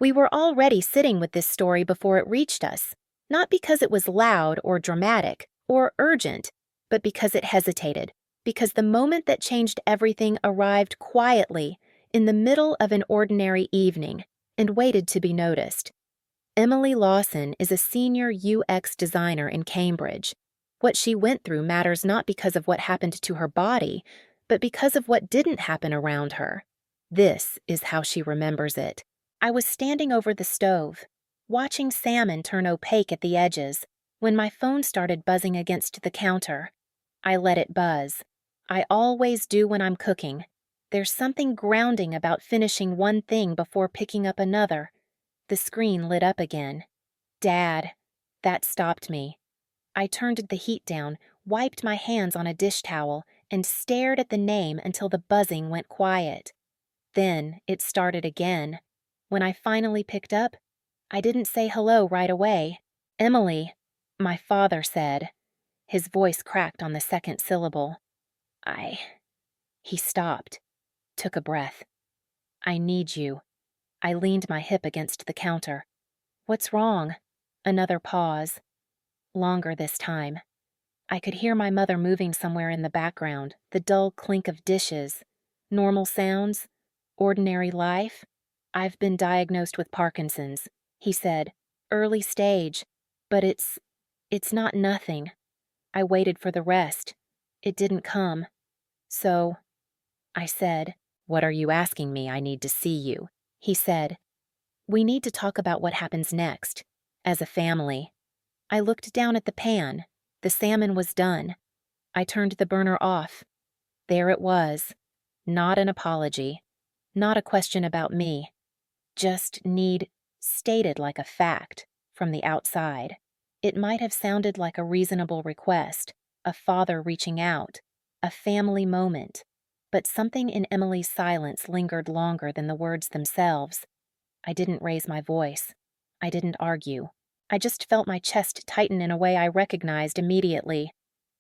We were already sitting with this story before it reached us, not because it was loud or dramatic or urgent, but because it hesitated, because the moment that changed everything arrived quietly in the middle of an ordinary evening and waited to be noticed. Emily Lawson is a senior UX designer in Cambridge. What she went through matters not because of what happened to her body, but because of what didn't happen around her. This is how she remembers it. I was standing over the stove, watching salmon turn opaque at the edges, when my phone started buzzing against the counter. I let it buzz. I always do when I'm cooking. There's something grounding about finishing one thing before picking up another. The screen lit up again. Dad. That stopped me. I turned the heat down, wiped my hands on a dish towel, and stared at the name until the buzzing went quiet. Then it started again. When I finally picked up, I didn't say hello right away. Emily, my father said. His voice cracked on the second syllable. He stopped, took a breath. I need you. I leaned my hip against the counter. What's wrong? Another pause. Longer this time. I could hear my mother moving somewhere in the background, the dull clink of dishes. Normal sounds? Ordinary life? I've been diagnosed with Parkinson's, he said. Early stage. But it's not nothing. I waited for the rest. It didn't come. So, I said, "What are you asking me? I need to see you," he said. "We need to talk about what happens next, as a family." I looked down at the pan. The salmon was done. I turned the burner off. There it was. Not an apology. Not a question about me. Just need stated like a fact from the outside. It might have sounded like a reasonable request, a father reaching out, a family moment. But something in Emily's silence lingered longer than the words themselves. I didn't raise my voice. I didn't argue. I just felt my chest tighten in a way I recognized immediately.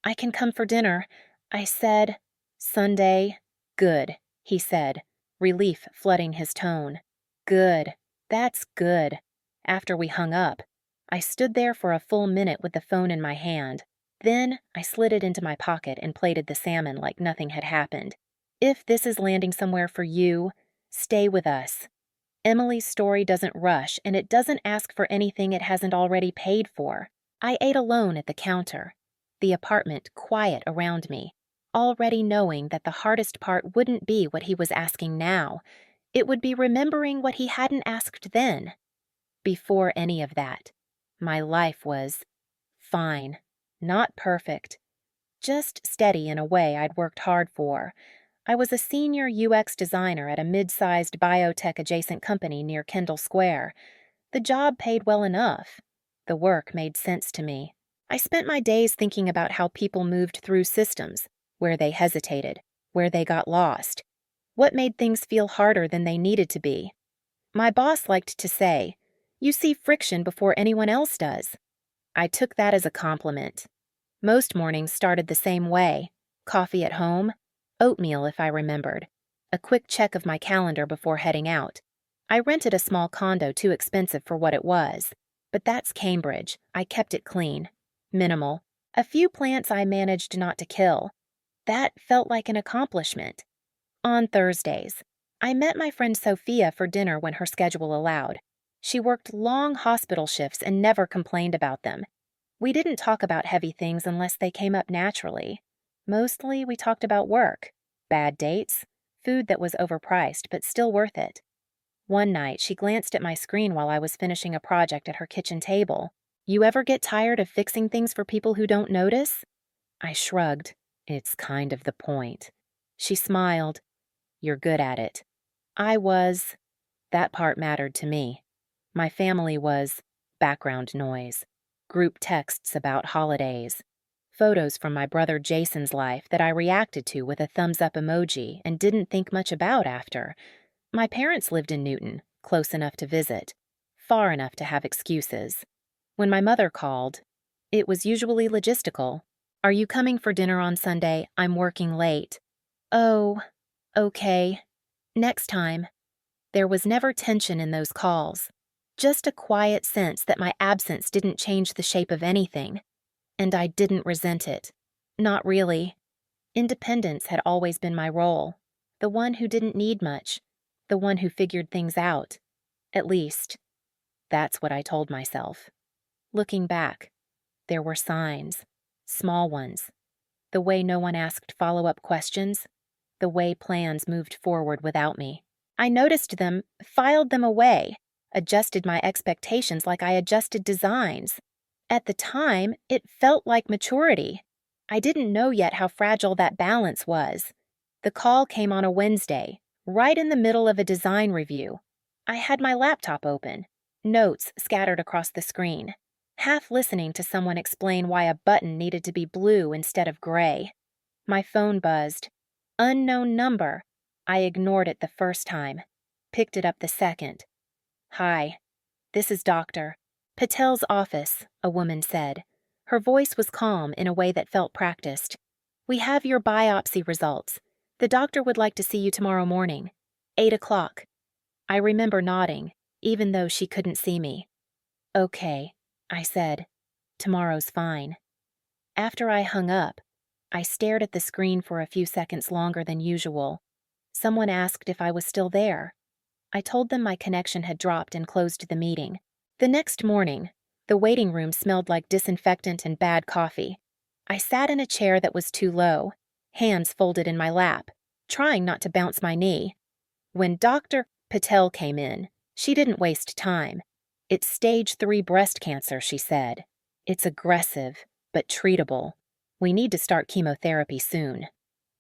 "I can come for dinner," I said. "Sunday? Good," he said, relief flooding his tone. "Good. That's good." After we hung up, I stood there for a full minute with the phone in my hand. Then I slid it into my pocket and plated the salmon like nothing had happened. If this is landing somewhere for you, stay with us. Emily's story doesn't rush, and it doesn't ask for anything it hasn't already paid for. I ate alone at the counter, the apartment quiet around me, already knowing that the hardest part wouldn't be what he was asking now. It would be remembering what he hadn't asked then. Before any of that, my life was fine, not perfect, just steady in a way I'd worked hard for. I was a senior UX designer at a mid-sized biotech-adjacent company near Kendall Square. The job paid well enough. The work made sense to me. I spent my days thinking about how people moved through systems, where they hesitated, where they got lost, what made things feel harder than they needed to be. My boss liked to say, "You see friction before anyone else does." I took that as a compliment. Most mornings started the same way. Coffee at home, oatmeal if I remembered, a quick check of my calendar before heading out. I rented a small condo too expensive for what it was, but that's Cambridge. I kept it clean, minimal. A few plants I managed not to kill. That felt like an accomplishment. On Thursdays, I met my friend Sophia for dinner when her schedule allowed. She worked long hospital shifts and never complained about them. We didn't talk about heavy things unless they came up naturally. Mostly, we talked about work, bad dates, food that was overpriced but still worth it. One night, she glanced at my screen while I was finishing a project at her kitchen table. "You ever get tired of fixing things for people who don't notice?" I shrugged. "It's kind of the point." She smiled. "You're good at it." I was. That part mattered to me. My family was background noise, group texts about holidays, photos from my brother Jason's life that I reacted to with a thumbs-up emoji and didn't think much about after. My parents lived in Newton, close enough to visit, far enough to have excuses. When my mother called, it was usually logistical. "Are you coming for dinner on Sunday? I'm working late." "Oh, okay. Next time." There was never tension in those calls, just a quiet sense that my absence didn't change the shape of anything. And I didn't resent it. Not really. Independence had always been my role, the one who didn't need much, the one who figured things out. At least, that's what I told myself. Looking back, there were signs, small ones. The way no one asked follow-up questions, the way plans moved forward without me. I noticed them, filed them away, adjusted my expectations like I adjusted designs. At the time, it felt like maturity. I didn't know yet how fragile that balance was. The call came on a Wednesday, right in the middle of a design review. I had my laptop open, notes scattered across the screen, half listening to someone explain why a button needed to be blue instead of gray. My phone buzzed. Unknown number. I ignored it the first time, picked it up the second. "Hi, this is Dr. Patel's office," a woman said. Her voice was calm in a way that felt practiced. "We have your biopsy results. The doctor would like to see you tomorrow morning, 8 o'clock. I remember nodding, even though she couldn't see me. "Okay," I said. "Tomorrow's fine." After I hung up, I stared at the screen for a few seconds longer than usual. Someone asked if I was still there. I told them my connection had dropped and closed the meeting. The next morning, the waiting room smelled like disinfectant and bad coffee. I sat in a chair that was too low, hands folded in my lap, trying not to bounce my knee. When Dr. Patel came in, she didn't waste time. "It's stage 3 breast cancer," she said. "It's aggressive, but treatable. We need to start chemotherapy soon."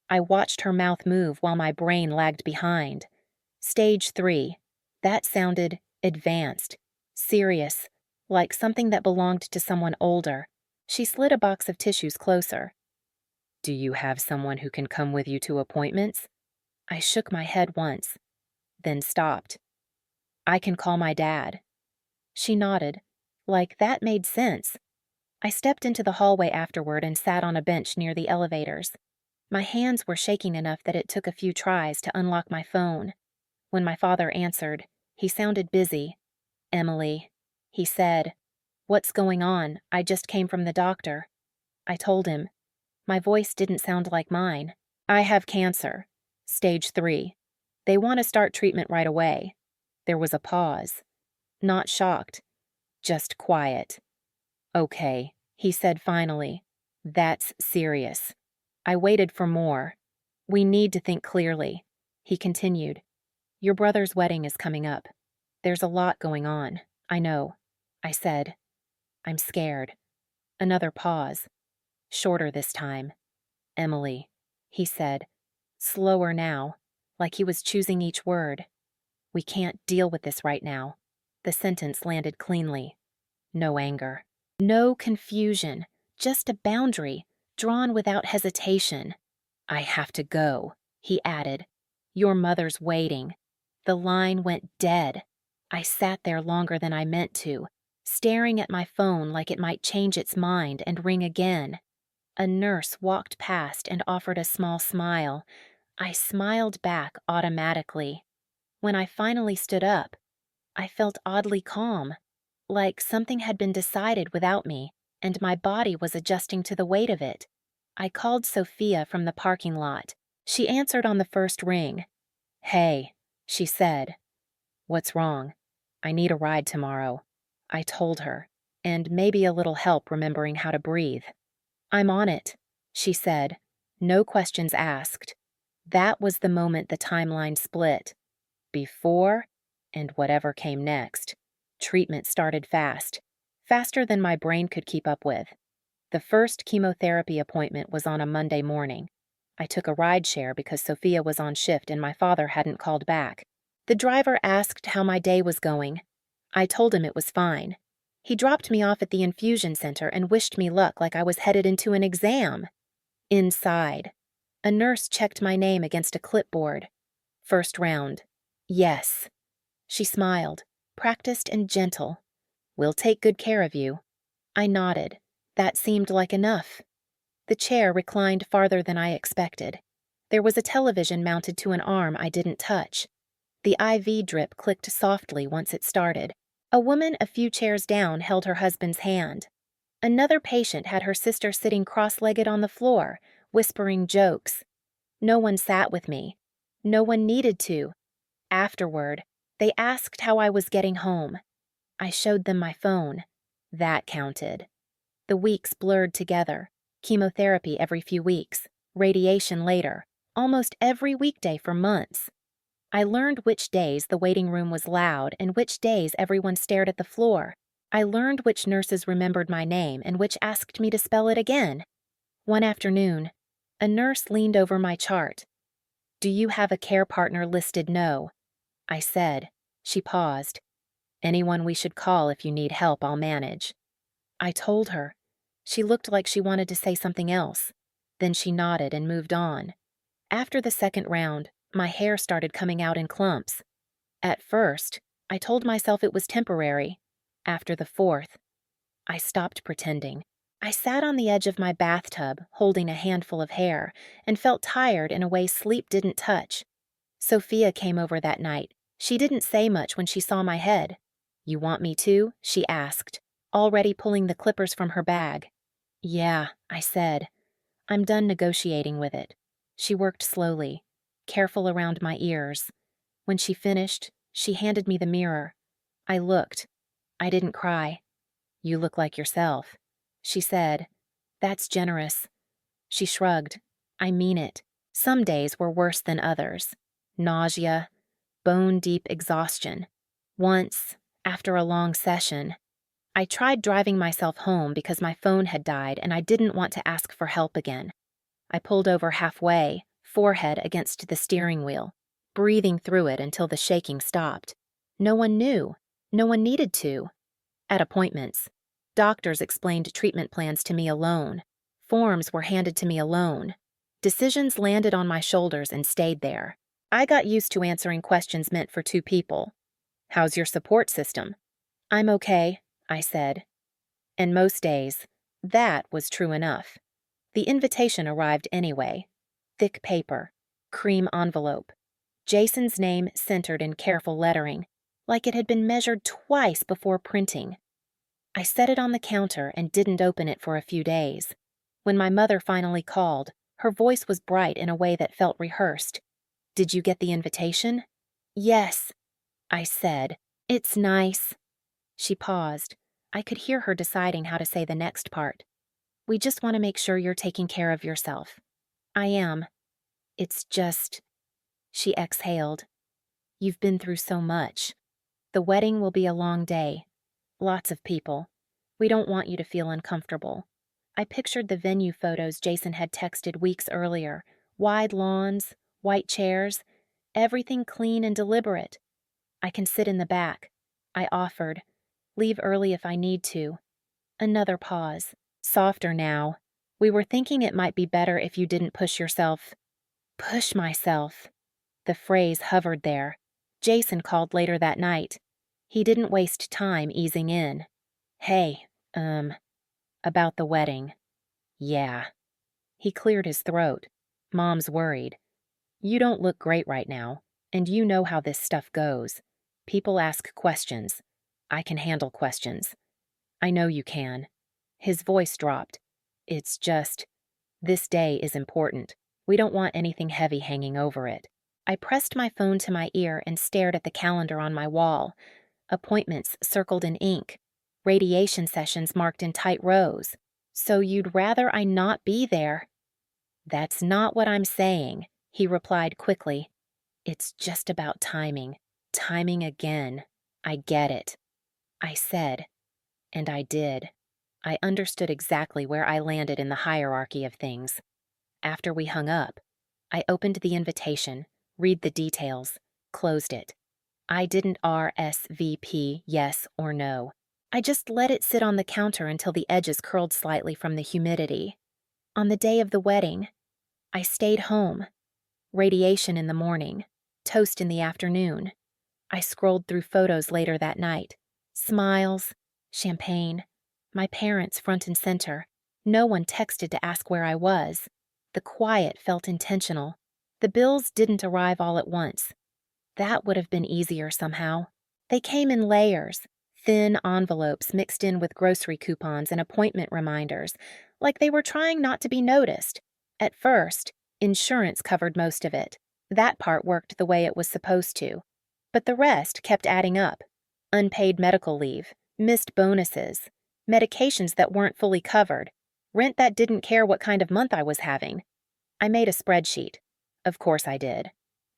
I watched her mouth move while my brain lagged behind. Stage 3. That sounded advanced, serious, like something that belonged to someone older. She slid a box of tissues closer. "Do you have someone who can come with you to appointments?" I shook my head once, then stopped. "I can call my dad." She nodded, like that made sense. I stepped into the hallway afterward and sat on a bench near the elevators. My hands were shaking enough that it took a few tries to unlock my phone. When my father answered, he sounded busy. "Emily," he said. "What's going on? I just came from the doctor." I told him. My voice didn't sound like mine. "I have cancer. Stage 3. They want to start treatment right away." There was a pause. Not shocked, just quiet. "Okay," he said finally. "That's serious." I waited for more. "We need to think clearly," he continued. "Your brother's wedding is coming up. There's a lot going on, I know," I said. "I'm scared." Another pause. Shorter this time. "Emily," he said, slower now, like he was choosing each word. "We can't deal with this right now." The sentence landed cleanly. No anger. No confusion. Just a boundary, drawn without hesitation. "I have to go," he added. "Your mother's waiting." The line went dead. I sat there longer than I meant to, staring at my phone like it might change its mind and ring again. A nurse walked past and offered a small smile. I smiled back automatically. When I finally stood up, I felt oddly calm, like something had been decided without me, and my body was adjusting to the weight of it. I called Sophia from the parking lot. She answered on the first ring. "Hey," she said. "What's wrong?" "I need a ride tomorrow," I told her, and maybe a little help remembering how to breathe. "I'm on it," she said, no questions asked. That was the moment the timeline split. Before and whatever came next. Treatment started fast, faster than my brain could keep up with. The first chemotherapy appointment was on a Monday morning. I took a rideshare because Sophia was on shift and my father hadn't called back. The driver asked how my day was going. I told him it was fine. He dropped me off at the infusion center and wished me luck like I was headed into an exam. Inside, a nurse checked my name against a clipboard. First round. Yes. She smiled, practiced and gentle. "We'll take good care of you." I nodded. That seemed like enough. The chair reclined farther than I expected. There was a television mounted to an arm I didn't touch. The IV drip clicked softly once it started. A woman a few chairs down held her husband's hand. Another patient had her sister sitting cross-legged on the floor, whispering jokes. No one sat with me. No one needed to. Afterward, they asked how I was getting home. I showed them my phone. That counted. The weeks blurred together. Chemotherapy every few weeks. Radiation later. Almost every weekday for months. I learned which days the waiting room was loud and which days everyone stared at the floor. I learned which nurses remembered my name and which asked me to spell it again. One afternoon, a nurse leaned over my chart. "Do you have a care partner listed no?" I said. She paused. "Anyone we should call if you need help, I'll manage." I told her. She looked like she wanted to say something else. Then she nodded and moved on. After the second round, my hair started coming out in clumps. At first, I told myself it was temporary. After the fourth, I stopped pretending. I sat on the edge of my bathtub, holding a handful of hair, and felt tired in a way sleep didn't touch. Sophia came over that night. She didn't say much when she saw my head. "You want me to?" she asked, already pulling the clippers from her bag. "Yeah," I said. "I'm done negotiating with it." She worked slowly, careful around my ears. When she finished, she handed me the mirror. I looked. I didn't cry. "You look like yourself," she said. "That's generous." She shrugged. "I mean it. Some days were worse than others. Nausea, bone-deep exhaustion. Once, after a long session, I tried driving myself home because my phone had died and I didn't want to ask for help again. I pulled over halfway, forehead against the steering wheel, breathing through it until the shaking stopped. No one knew. No one needed to. At appointments, doctors explained treatment plans to me alone. Forms were handed to me alone. Decisions landed on my shoulders and stayed there. I got used to answering questions meant for two people. "How's your support system?" "I'm okay," I said. And most days, that was true enough. The invitation arrived anyway. Thick paper, cream envelope, Jason's name centered in careful lettering, like it had been measured twice before printing. I set it on the counter and didn't open it for a few days. When my mother finally called, her voice was bright in a way that felt rehearsed. "Did you get the invitation?" "Yes," I said. "It's nice." She paused. I could hear her deciding how to say the next part. "We just want to make sure you're taking care of yourself." "I am. It's just..." She exhaled. "You've been through so much. The wedding will be a long day. Lots of people. We don't want you to feel uncomfortable." I pictured the venue photos Jason had texted weeks earlier. Wide lawns, white chairs, everything clean and deliberate. "I can sit in the back," I offered. "Leave early if I need to." Another pause. Softer now. "We were thinking it might be better if you didn't push yourself." Push myself. The phrase hovered there. Jason called later that night. He didn't waste time easing in. "Hey, about the wedding." "Yeah." He cleared his throat. "Mom's worried. You don't look great right now, and you know how this stuff goes. People ask questions. I can handle questions. I know you can." His voice dropped. "It's just, this day is important. We don't want anything heavy hanging over it." I pressed my phone to my ear and stared at the calendar on my wall. Appointments circled in ink. Radiation sessions marked in tight rows. "So you'd rather I not be there?" "That's not what I'm saying," he replied quickly. "It's just about timing. Timing again. I get it." I said, and I did. I understood exactly where I landed in the hierarchy of things. After we hung up, I opened the invitation, read the details, closed it. I didn't RSVP yes or no. I just let it sit on the counter until the edges curled slightly from the humidity. On the day of the wedding, I stayed home. Radiation in the morning, toast in the afternoon. I scrolled through photos later that night. Smiles, champagne, my parents front and center. No one texted to ask where I was. The quiet felt intentional. The bills didn't arrive all at once. That would have been easier somehow. They came in layers, thin envelopes mixed in with grocery coupons and appointment reminders, like they were trying not to be noticed. At first, insurance covered most of it. That part worked the way it was supposed to. But the rest kept adding up. Unpaid medical leave, missed bonuses, medications that weren't fully covered, rent that didn't care what kind of month I was having. I made a spreadsheet. Of course I did.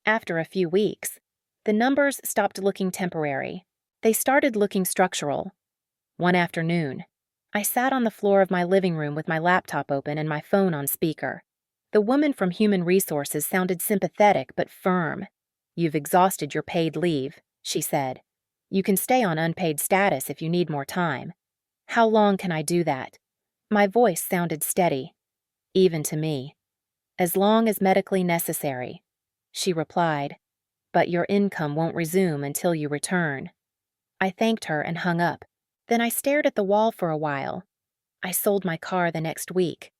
After a few weeks, the numbers stopped looking temporary. They started looking structural. One afternoon, I sat on the floor of my living room with my laptop open and my phone on speaker. The woman from Human Resources sounded sympathetic but firm. "You've exhausted your paid leave," she said. "You can stay on unpaid status if you need more time." "How long can I do that?" My voice sounded steady, even to me. "As long as medically necessary," she replied. "But your income won't resume until you return." I thanked her and hung up. Then I stared at the wall for a while. I sold my car the next week.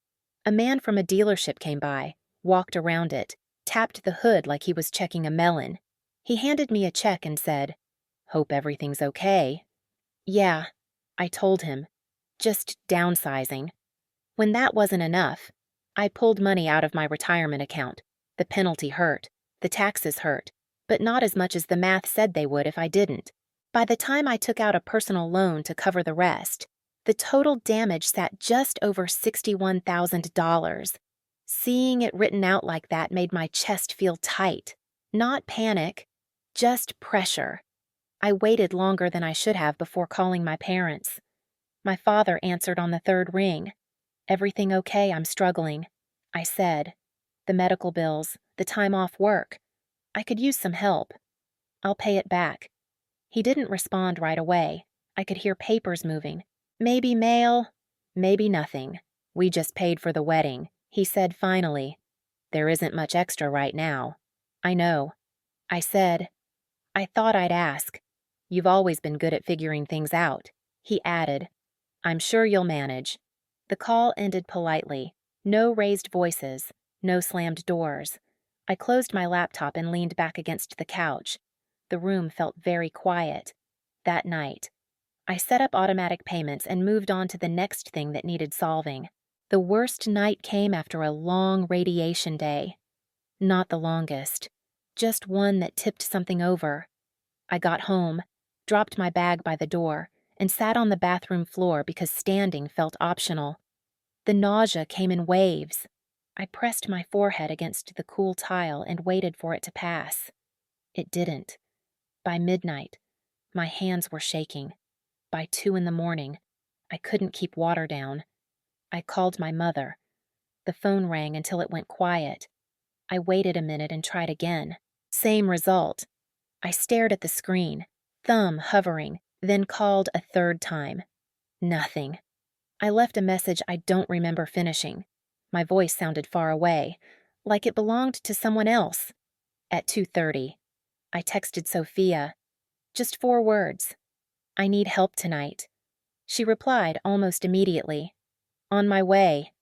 A man from a dealership came by, walked around it, tapped the hood like he was checking a melon. He handed me a check and said, "Hope everything's okay." "Yeah," I told him, "just downsizing." When that wasn't enough, I pulled money out of my retirement account. The penalty hurt, the taxes hurt, but not as much as the math said they would if I didn't. By the time I took out a personal loan to cover the rest, the total damage sat just over $61,000. Seeing it written out like that made my chest feel tight. Not panic, just pressure. I waited longer than I should have before calling my parents. My father answered on the third ring. "Everything okay? I'm struggling," I said. "The medical bills, the time off work. I could use some help. I'll pay it back." He didn't respond right away. I could hear papers moving. "Maybe mail, maybe nothing. We just paid for the wedding," he said finally. "There isn't much extra right now." "I know," I said. "I thought I'd ask. You've always been good at figuring things out," he added. "I'm sure you'll manage." The call ended politely. No raised voices, no slammed doors. I closed my laptop and leaned back against the couch. The room felt very quiet. That night, I set up automatic payments and moved on to the next thing that needed solving. The worst night came after a long radiation day. Not the longest, just one that tipped something over. I got home, dropped my bag by the door, and sat on the bathroom floor because standing felt optional. The nausea came in waves. I pressed my forehead against the cool tile and waited for it to pass. It didn't. By midnight, my hands were shaking. By 2 a.m, I couldn't keep water down. I called my mother. The phone rang until it went quiet. I waited a minute and tried again. Same result. I stared at the screen, thumb hovering, then called a third time. Nothing. I left a message I don't remember finishing. My voice sounded far away, like it belonged to someone else. At 2:30, I texted Sophia. Just 4 words. "I need help tonight." She replied almost immediately. "On my way."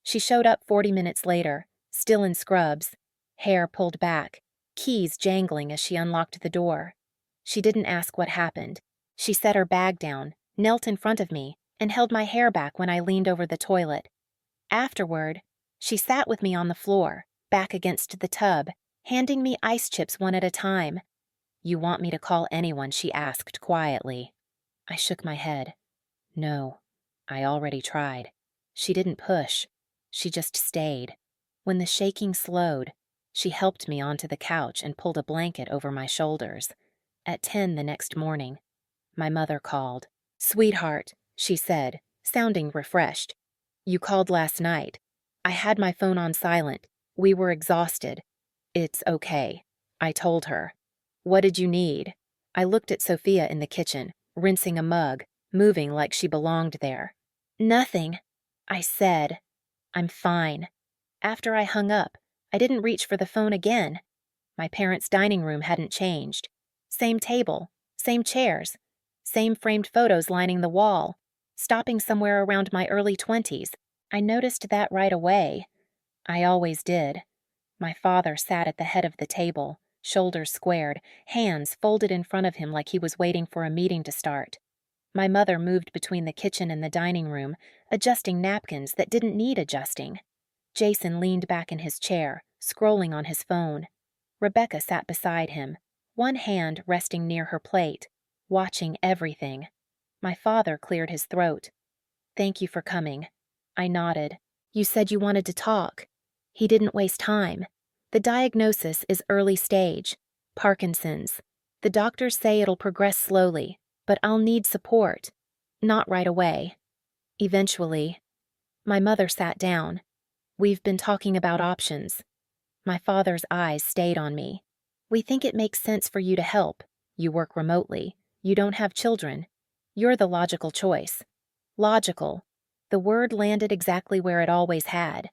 She showed up 40 minutes later, still in scrubs, hair pulled back, keys jangling as she unlocked the door. She didn't ask what happened. She set her bag down, knelt in front of me, and held my hair back when I leaned over the toilet. Afterward, she sat with me on the floor, back against the tub, handing me ice chips one at a time. "You want me to call anyone?" she asked quietly. I shook my head. "No, I already tried." She didn't push. She just stayed. When the shaking slowed, she helped me onto the couch and pulled a blanket over my shoulders. At 10 the next morning, my mother called. "Sweetheart," she said, sounding refreshed. "You called last night. I had my phone on silent. We were exhausted." "It's okay," I told her. "What did you need?" I looked at Sophia in the kitchen, rinsing a mug, moving like she belonged there. "Nothing," I said. "I'm fine." After I hung up, I didn't reach for the phone again. My parents' dining room hadn't changed. Same table, same chairs, same framed photos lining the wall. Stopping somewhere around my early 20s, I noticed that right away. I always did. My father sat at the head of the table, shoulders squared, hands folded in front of him like he was waiting for a meeting to start. My mother moved between the kitchen and the dining room, adjusting napkins that didn't need adjusting. Jason leaned back in his chair, scrolling on his phone. Rebecca sat beside him, one hand resting near her plate, watching everything. My father cleared his throat. "Thank you for coming." I nodded. "You said you wanted to talk." He didn't waste time. "The diagnosis is early stage, Parkinson's. The doctors say it'll progress slowly, but I'll need support. Not right away. Eventually." My mother sat down. "We've been talking about options." My father's eyes stayed on me. "We think it makes sense for you to help. You work remotely. You don't have children. You're the logical choice." Logical. The word landed exactly where it always had.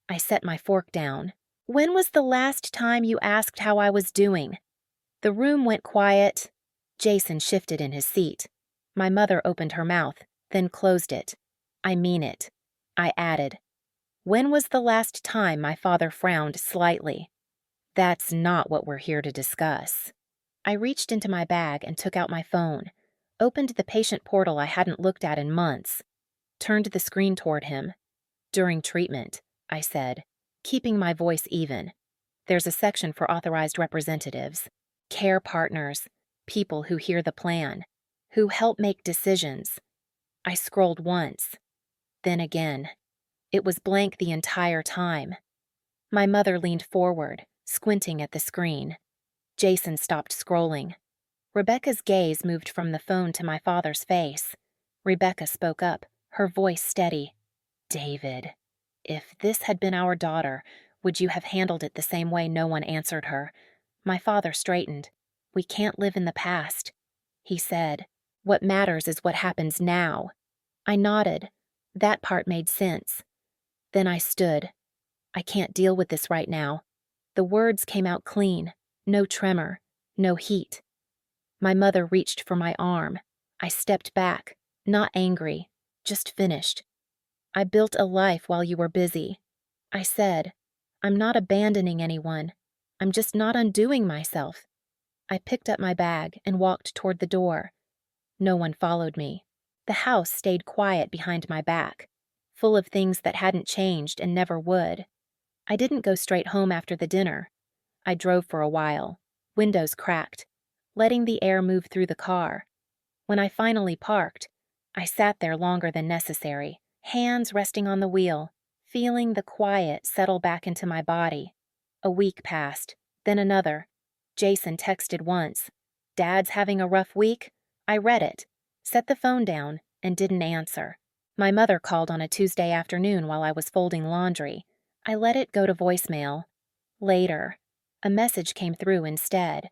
I set my fork down. "When was the last time you asked how I was doing?" The room went quiet. Jason shifted in his seat. My mother opened her mouth, then closed it. "I mean it." I added. "When was the last time?" My father frowned slightly. "That's not what we're here to discuss." I reached into my bag and took out my phone, opened the patient portal I hadn't looked at in months, turned the screen toward him. "During treatment," I said, keeping my voice even. "There's a section for authorized representatives, care partners, people who hear the plan, who help make decisions." I scrolled once, then again. It was blank the entire time. My mother leaned forward, squinting at the screen. Jason stopped scrolling. Rebecca's gaze moved from the phone to my father's face. Rebecca spoke up, her voice steady. "David, if this had been our daughter, would you have handled it the same way?" No one answered her. My father straightened. "We can't live in the past," he said. "What matters is what happens now." I nodded. That part made sense. Then I stood. "I can't deal with this right now." The words came out clean. No tremor. No heat. My mother reached for my arm. I stepped back, not angry, just finished. "I built a life while you were busy." I said, "I'm not abandoning anyone. I'm just not undoing myself." I picked up my bag and walked toward the door. No one followed me. The house stayed quiet behind my back, full of things that hadn't changed and never would. I didn't go straight home after the dinner. I drove for a while, windows cracked, letting the air move through the car. When I finally parked, I sat there longer than necessary, hands resting on the wheel, feeling the quiet settle back into my body. A week passed, then another. Jason texted once. "Dad's having a rough week?" I read it, set the phone down, and didn't answer. My mother called on a Tuesday afternoon while I was folding laundry. I let it go to voicemail. Later, a message came through instead.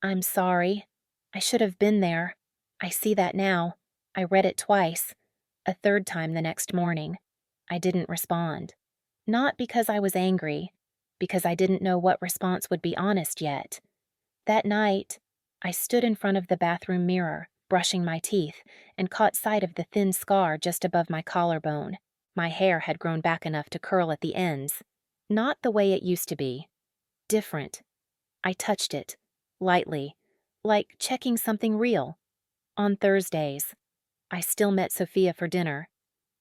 "I'm sorry. I should have been there. I see that now." I read it twice, a third time the next morning. I didn't respond. Not because I was angry, because I didn't know what response would be honest yet. That night, I stood in front of the bathroom mirror, brushing my teeth, and caught sight of the thin scar just above my collarbone. My hair had grown back enough to curl at the ends. Not the way it used to be. Different. I touched it, lightly, like checking something real. On Thursdays, I still met Sophia for dinner.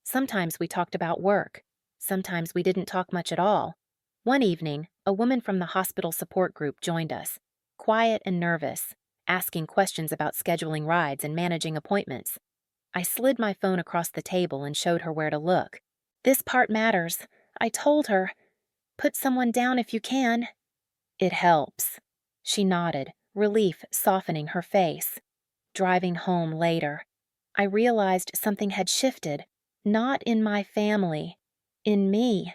Sometimes we talked about work. Sometimes we didn't talk much at all. One evening, a woman from the hospital support group joined us, quiet and nervous, asking questions about scheduling rides and managing appointments. I slid my phone across the table and showed her where to look. "This part matters," I told her. "Put someone down if you can." "It helps." She nodded, relief softening her face. Driving home later, I realized something had shifted, not in my family, in me.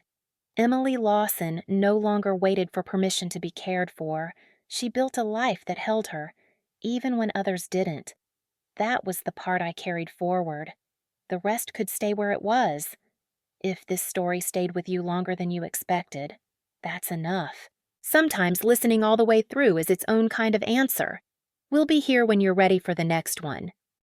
Emily Lawson no longer waited for permission to be cared for. She built a life that held her, even when others didn't. That was the part I carried forward. The rest could stay where it was. If this story stayed with you longer than you expected, that's enough. Sometimes listening all the way through is its own kind of answer. We'll be here when you're ready for the next one.